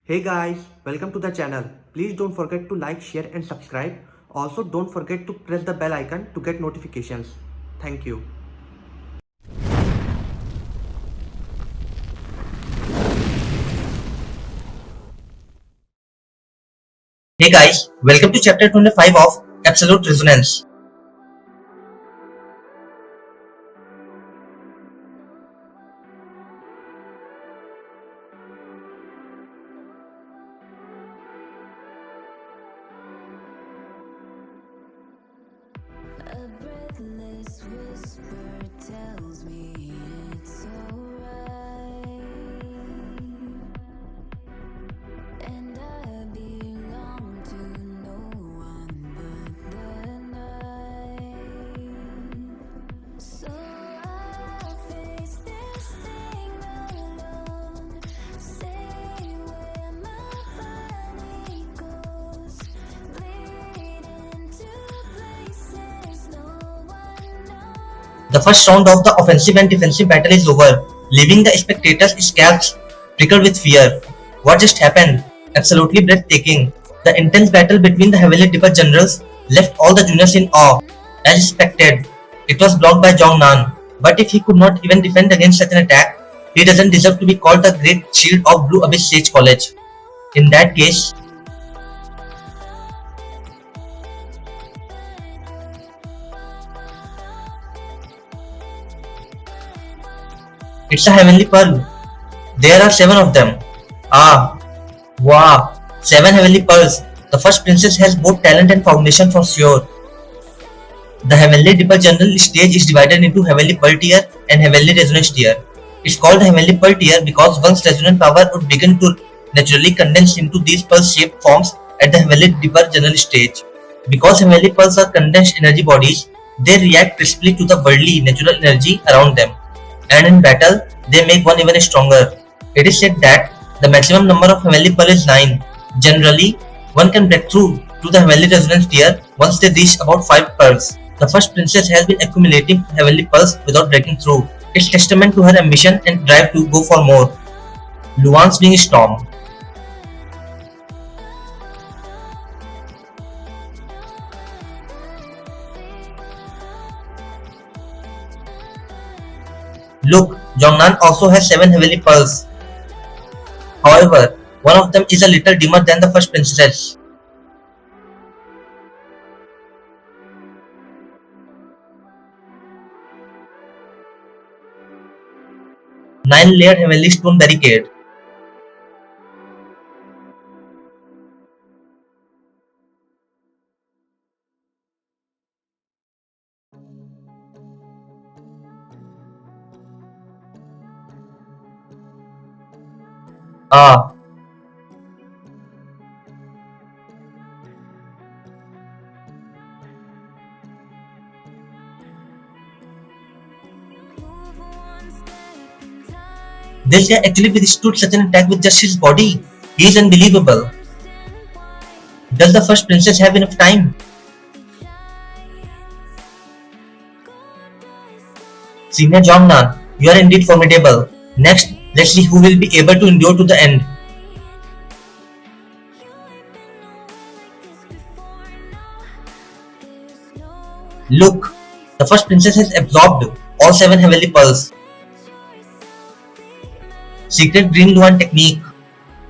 Hey guys, welcome to the channel. Please don't forget to like, share and subscribe. Also don't forget to press the bell icon to get notifications. Thank you. Hey guys, welcome to chapter 25 of Absolute Resonance. A breathless whisper tells me it's alright, and I belong to no one but the night. So I'll face this thing alone, stay where my body goes, bleed into places no one knows. The first round of the offensive and defensive battle is over, leaving the spectators' scalps prickled with fear. What just happened? Absolutely breathtaking. The intense battle between the Heavenly Dipper generals left all the juniors in awe. As expected, it was blocked by Jongnan, but if he could not even defend against such an attack, he doesn't deserve to be called the Great Shield of Blue Abyss Sage College. In that case, it's a Heavenly Pearl. There are 7 of them. Ah, wow, 7 Heavenly Pearls. The first princess has both talent and foundation for sure. The Heavenly Dipper General stage is divided into Heavenly Pearl tier and Heavenly Resonance tier. It's called Heavenly Pearl tier because one's resonant power would begin to naturally condense into these pearl-shaped forms at the Heavenly Dipper General stage. Because Heavenly Pearls are condensed energy bodies, they react crisply to the worldly natural energy around them, and in battle, they make one even stronger. It is said that the maximum number of Heavenly Pearl is 9. Generally, one can break through to the Heavenly Resonance tier once they reach about 5 pearls. The first princess has been accumulating Heavenly Pearls without breaking through. It's testament to her ambition and drive to go for more. Luan's being Storm. Look, Jongnan also has 7 Heavenly Pearls. However, one of them is a little dimmer than the first princess. 9-layered Heavenly Stone Barricade. Ah, Move one step in time, this guy actually withstood such an attack with just his body. He is unbelievable. understand why Does the first princess have enough time? shines. Goddess on Senior Jongnan, you are indeed formidable. Next, let's see who will be able to endure to the end. you ain't been nowhere like this before. No, there's no Look, the first princess has absorbed all 7 Heavenly Pearls. choice of being. Secret Green Luan Technique.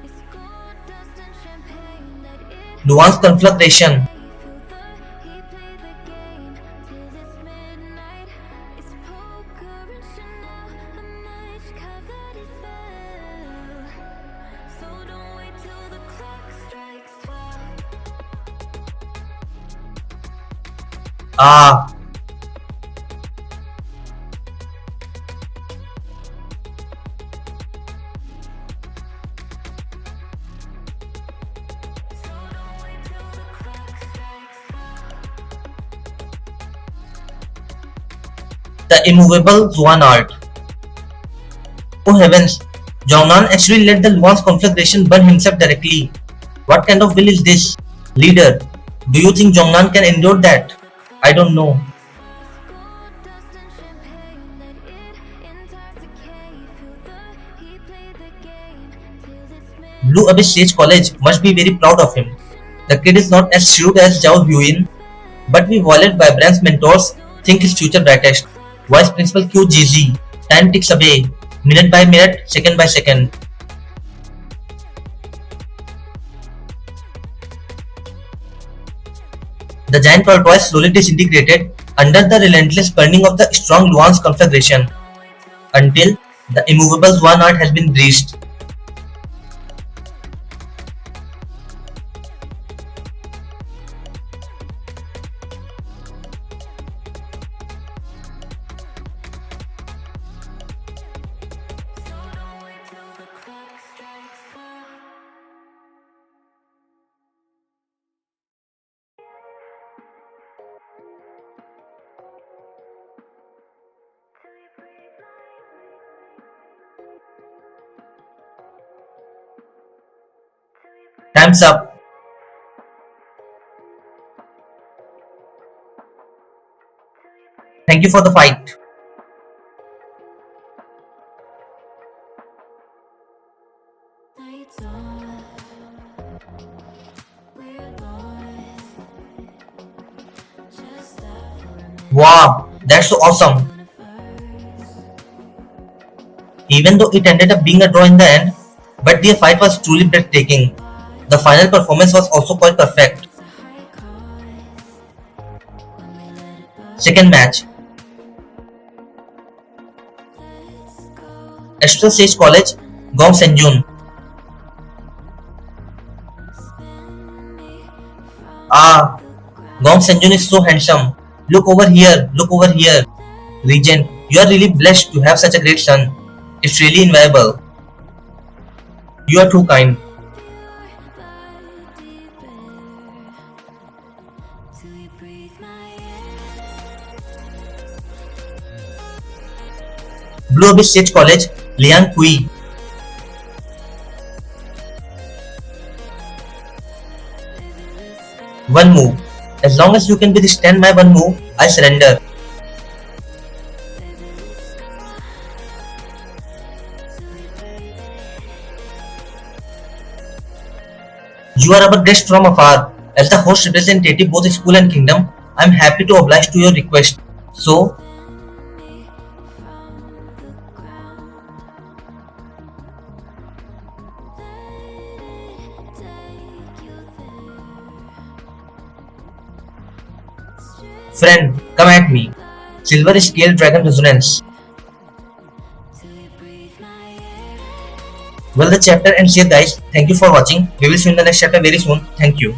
It's gold dust and champagne that it Luan's Conflagration. feel the heat, play the game till it's midnight. It's poker and Chanel, a much coveted spell. So don't wait till the clock strikes 12. Ah, So don't wait till the clock strikes 12. the immovable Zuan art. Oh heavens, Jongnan actually let the Luan's conflagration burn himself directly. What kind of will is this? Leader, do you think Jongnan can endure that? I don't know. It's gold dust and champagne that it intoxicate. Feel the heat, play the game till it's midnight. Blue Abyss Sage College must be very proud of him. The kid is not as shrewd as Zhao Huyin, but we violate Vibrant's mentors think his future brightest. Vice Principal QGZ. Time ticks away, minute by minute, second by second. The giant tortoise slowly disintegrated under the relentless burning of the strong Luan's conflagration, until the immovable Zuan art has been breached. Time's up. Thank you for the fight. Nights off, we're lost. Just stop for a minute Wow, that's so awesome. first. Even though it ended up being a draw in the end, but the fight was truly breathtaking. The final performance was also quite perfect. It's a high cost when we let it burn. Second match, Let's go. Astral Sage College, Gong Senjun. Spin me from Ah, Gong Senjun is so handsome. Look over here, look over here. Regent, you are really blessed to have such a great son. It's really invaluable. You are too kind. body bare till you breathe my air. Blue Abyss Sage College, Liang Kui. One move. As long as you can withstand my one move, I surrender. You are our guest from afar. As the host representative both school and kingdom, I am happy to oblige to your request. So, friend, come at me. Silver Scale Dragon Resonance. Well, the chapter ends here, guys. Thank you for watching. We will see you in the next chapter very soon. Thank you.